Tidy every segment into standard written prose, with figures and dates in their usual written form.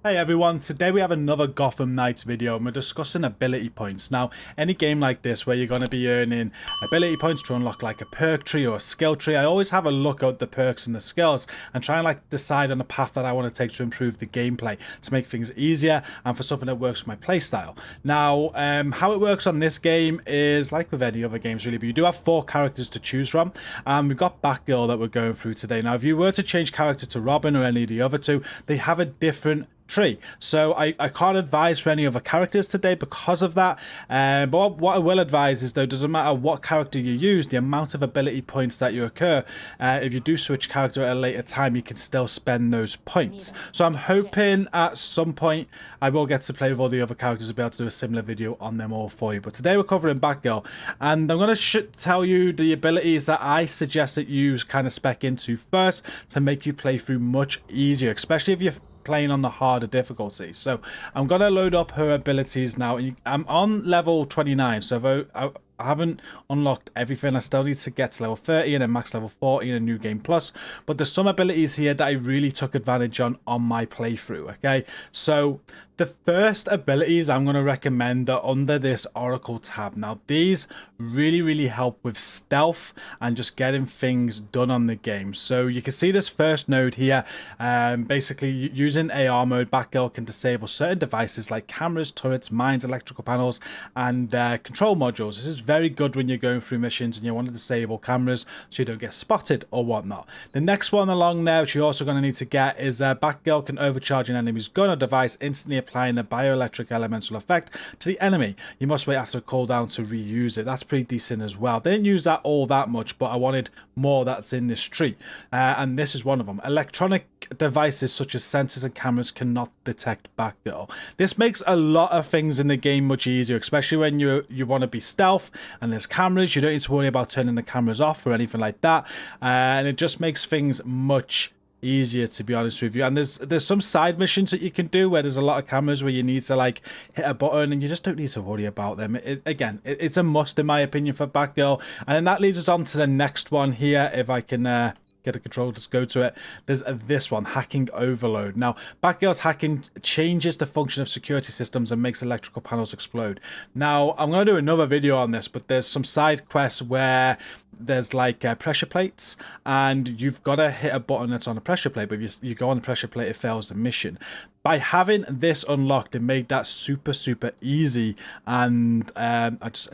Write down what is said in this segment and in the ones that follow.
Hey everyone, today we have another Gotham Knights video and we're discussing ability points. Now, any game like this where you're going to be earning ability points to unlock like a perk tree or a skill tree, I always have a look at the perks and the skills and try and like decide on a path that I want to take to improve the gameplay, to make things easier and for something that works for my playstyle. Now, how it works on this game is like with any other games really, but you do have 4 characters to choose from, and we've got Batgirl that we're going through today. Now, if you were to change character to Robin or any of the other two, they have a different tree, so I can't advise for any other characters today because of that, but what I will advise is, though, doesn't matter what character you use, the amount of ability points that you occur, if you do switch character at a later time, you can still spend those points. So I'm hoping at some point I will get to play with all the other characters and be able to do a similar video on them all for you. But today we're covering Batgirl, and I'm going to tell you the abilities that I suggest that you kind of spec into first to make you play through much easier, especially if you're playing on the harder difficulty. So I'm gonna load up her abilities now. I'm on level 29, so I haven't unlocked everything. I still need to get to level 30 and then max level 40 in a new game plus, but there's some abilities here that I really took advantage on my playthrough. Okay, so the first abilities I'm going to recommend are under this Oracle tab. Now these really help with stealth and just getting things done on the game. So you can see this first node here. Basically, using AR mode, Batgirl can disable certain devices like cameras, turrets, mines, electrical panels, and control modules. This is very good when you're going through missions and you want to disable cameras so you don't get spotted or whatnot. The next one along there, which you're also going to need to get, is Batgirl can overcharge an enemy's gun or device, instantly applying a bioelectric elemental effect to the enemy. You must wait after a cooldown to reuse it. That's pretty decent as well. They didn't use that all that much, but I wanted more that's in this tree, and this is one of them. Electronic devices such as sensors and cameras cannot detect Batgirl. This makes a lot of things in the game much easier, especially when you want to be stealth and there's cameras. You don't need to worry about turning the cameras off or anything like that, and it just makes things much easier, to be honest with you. And there's some side missions that you can do where there's a lot of cameras where you need to like hit a button and you just don't need to worry about them. It's a must in my opinion for Batgirl. And then that leads us on to the next one here. If I can get a control, just go to it. There's this one, hacking overload. Now, Batgirl's hacking changes the function of security systems and makes electrical panels explode. Now, I'm going to do another video on this, but there's some side quests where there's like pressure plates, and you've got to hit a button that's on a pressure plate, but if you go on the pressure plate, it fails the mission. By having this unlocked, it made that super easy, and I just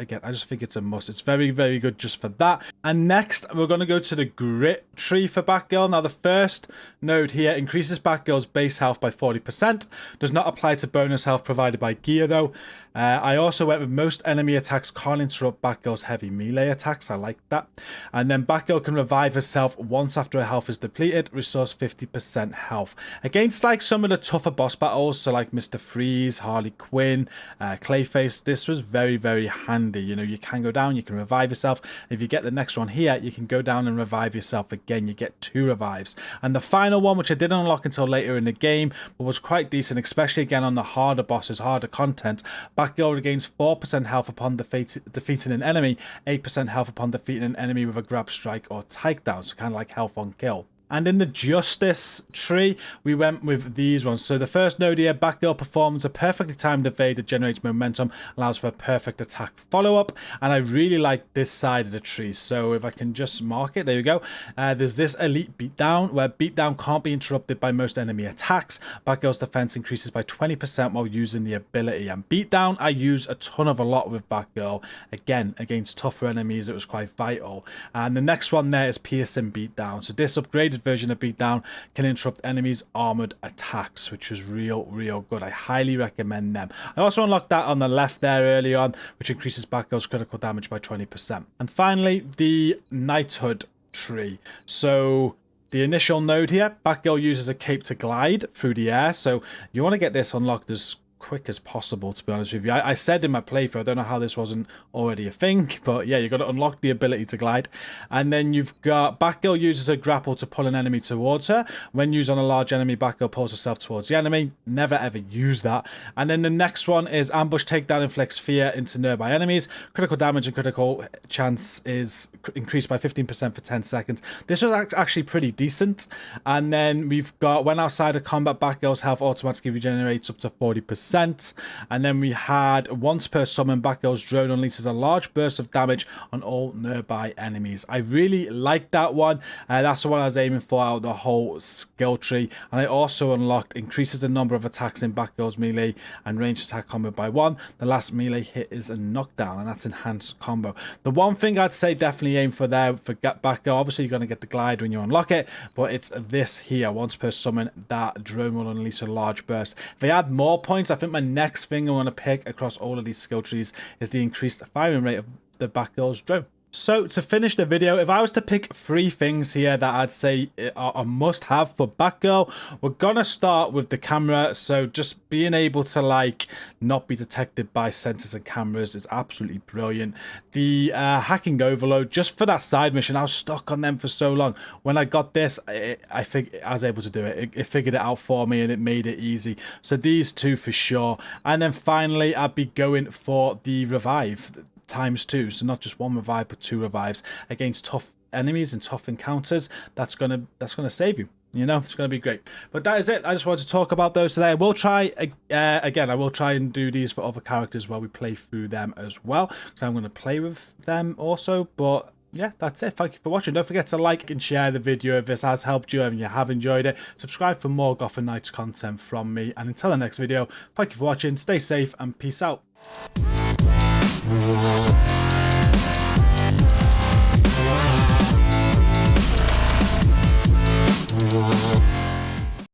think it's a must. It's very good just for that. And next, we're going to go to the grit tree for Batgirl. Now, the first node here increases Batgirl's base health by 40%. Does not apply to bonus health provided by gear, though. I also went with most enemy attacks can't interrupt Batgirl's heavy melee attacks. I like that. And then Batgirl can revive herself once after her health is depleted, restores 50% health. Against like some of the tougher boss battles, so like Mr. Freeze, Harley Quinn, Clayface, this was very handy. You know, you can go down, you can revive yourself. If you get the next one here, you can go down and revive yourself again. You get 2 revives. And the final one, which I didn't unlock until later in the game, but was quite decent, especially again on the harder bosses, harder content. Batgirl regains 4% health upon defeating an enemy, 8% health upon defeating an enemy with a grab, strike, or takedown, so kind of like health on kill. And in the Justice tree, we went with these ones. So the first node here, Batgirl performs a perfectly timed evade that generates momentum, allows for a perfect attack follow-up. And I really like this side of the tree. So if I can just mark it, there you go. There's this Elite Beatdown, where Beatdown can't be interrupted by most enemy attacks. Batgirl's defense increases by 20% while using the ability. And Beatdown, I use a lot with Batgirl. Again, against tougher enemies, it was quite vital. And the next one there is Piercing Beatdown. So this upgraded version of Beatdown can interrupt enemies' armored attacks, which is real good. I highly recommend them. I also unlocked that on the left there early on, which increases Batgirl's critical damage by 20%. And finally, the Knighthood tree. So the initial node here, Batgirl uses a cape to glide through the air. So you want to get this unlocked as quick as possible, to be honest with you. I said in my playthrough, I don't know how this wasn't already a thing, but yeah, you've got to unlock the ability to glide. And then you've got Batgirl uses a grapple to pull an enemy towards her. When used on a large enemy, Batgirl pulls herself towards the enemy. Never ever use that. And then the next one is ambush takedown inflicts fear into nearby enemies. Critical damage and critical chance is increased by 15% for 10 seconds. This was actually pretty decent. And then we've got when outside of combat, Batgirl's health automatically regenerates up to 40%. And then we had once per summon, Batgirl's drone unleashes a large burst of damage on all nearby enemies. I really like that one. That's the one I was aiming for out of the whole skill tree. And I also unlocked increases the number of attacks in Batgirl's melee and range attack combo by 1. The last melee hit is a knockdown, and that's enhanced combo. The one thing I'd say definitely aim for there for Batgirl, obviously you're going to get the glide when you unlock it, but it's this here. Once per summon, that drone will unleash a large burst. If I add more points, I think my next thing I want to pick across all of these skill trees is the increased firing rate of the Batgirl's drone. So to finish the video, if I was to pick 3 things here that I'd say are a must-have for Batgirl, we're gonna start with the camera. So just being able to like not be detected by sensors and cameras is absolutely brilliant. The hacking overload, just for that side mission, I was stuck on them for so long. When I got this, I think I was able to do it. It figured it out for me and it made it easy. So these 2 for sure. And then finally, I'd be going for the revive. ×2, so not just 1 revive but 2 revives against tough enemies and tough encounters. That's gonna save you. You know, it's going to be great. But that is it. I just wanted to talk about those today. I will try, again, I will try and do these for other characters while we play through them as well. So I'm going to play with them also. But yeah, that's it. Thank you for watching. Don't forget to like and share the video if this has helped you and you have enjoyed it. Subscribe for more Gotham Knights content from me. And until the next video, thank you for watching. Stay safe and peace out.